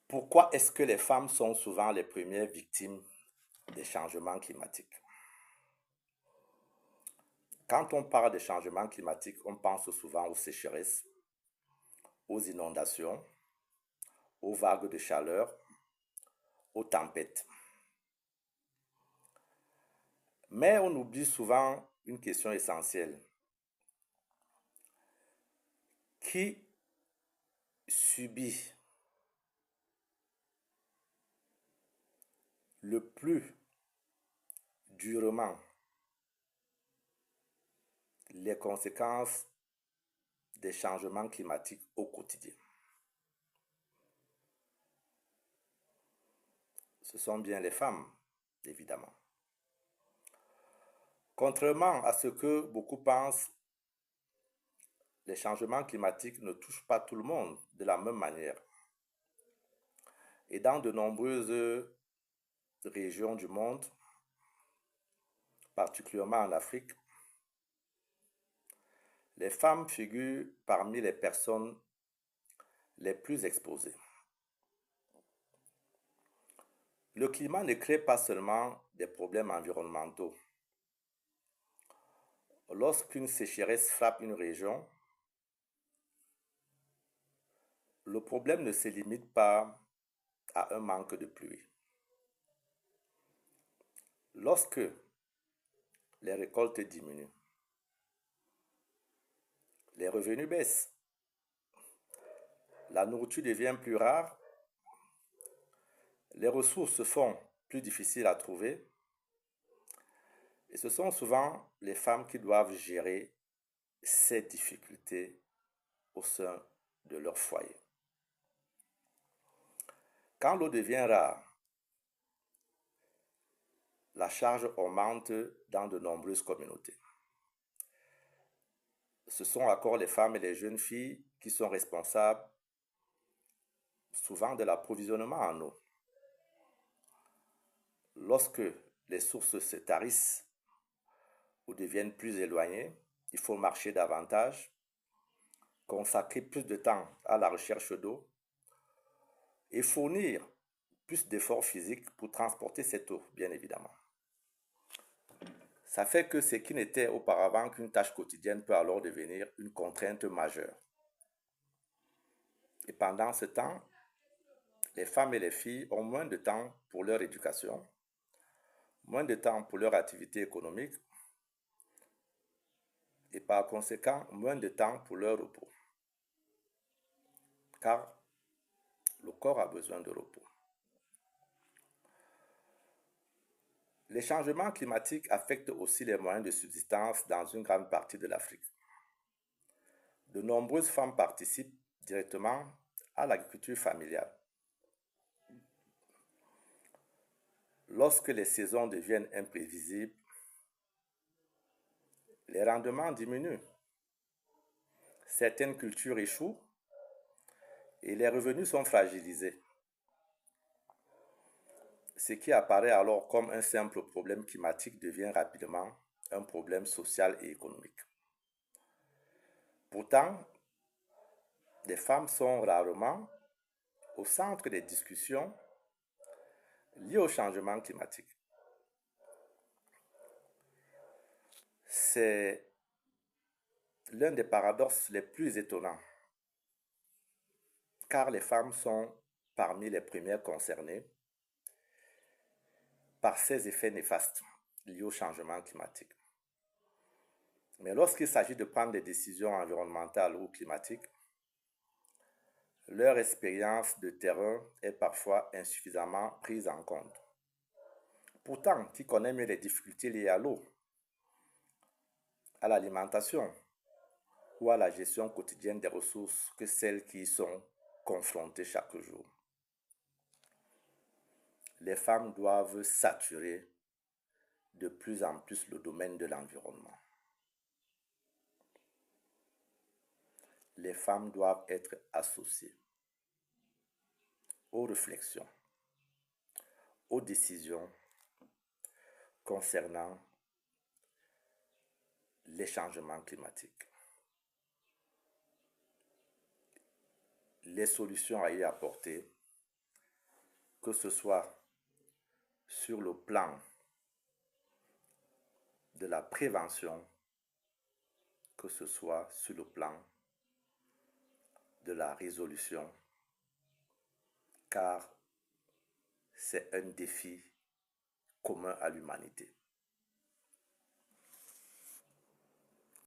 Pourquoi est-ce que les femmes sont souvent les premières victimes des changements climatiques? Quand on parle des changements climatiques, on pense souvent aux sécheresses, aux inondations, aux vagues de chaleur, aux tempêtes. Mais on oublie souvent une question essentielle. Qui subit le plus durement les conséquences des changements climatiques au quotidien? Ce sont bien les femmes, évidemment. Contrairement à ce que beaucoup pensent, les changements climatiques ne touchent pas tout le monde de la même manière. Et dans de nombreuses régions du monde, particulièrement en Afrique, les femmes figurent parmi les personnes les plus exposées. Le climat ne crée pas seulement des problèmes environnementaux. Lorsqu'une sécheresse frappe une région, le problème ne se limite pas à un manque de pluie. Lorsque les récoltes diminuent, les revenus baissent, la nourriture devient plus rare, les ressources se font plus difficiles à trouver, et ce sont souvent les femmes qui doivent gérer ces difficultés au sein de leur foyer. Quand l'eau devient rare, la charge augmente dans de nombreuses communautés. Ce sont encore les femmes et les jeunes filles qui sont responsables souvent de l'approvisionnement en eau. Lorsque les sources se tarissent ou deviennent plus éloignées, il faut marcher davantage, consacrer plus de temps à la recherche d'eau et fournir plus d'efforts physiques pour transporter cette eau, bien évidemment. Ça fait que ce qui n'était auparavant qu'une tâche quotidienne peut alors devenir une contrainte majeure. Et pendant ce temps, les femmes et les filles ont moins de temps pour leur éducation, moins de temps pour leur activité économique et par conséquent moins de temps pour leur repos. Car le corps a besoin de repos. Les changements climatiques affectent aussi les moyens de subsistance dans une grande partie de l'Afrique. De nombreuses femmes participent directement à l'agriculture familiale. Lorsque les saisons deviennent imprévisibles, les rendements diminuent. Certaines cultures échouent et les revenus sont fragilisés. Ce qui apparaît alors comme un simple problème climatique devient rapidement un problème social et économique. Pourtant, les femmes sont rarement au centre des discussions liées au changement climatique. C'est l'un des paradoxes les plus étonnants, car les femmes sont parmi les premières concernées par ces effets néfastes liés au changement climatique. Mais lorsqu'il s'agit de prendre des décisions environnementales ou climatiques, leur expérience de terrain est parfois insuffisamment prise en compte. Pourtant, qui connaît mieux les difficultés liées à l'eau, à l'alimentation ou à la gestion quotidienne des ressources que celles qui y sont confrontées chaque jour? Les femmes doivent saturer de plus en plus le domaine de l'environnement. Les femmes doivent être associées aux réflexions, aux décisions concernant les changements climatiques. Les solutions à y apporter que ce soit sur le plan de la prévention, que ce soit sur le plan de la résolution, car c'est un défi commun à l'humanité.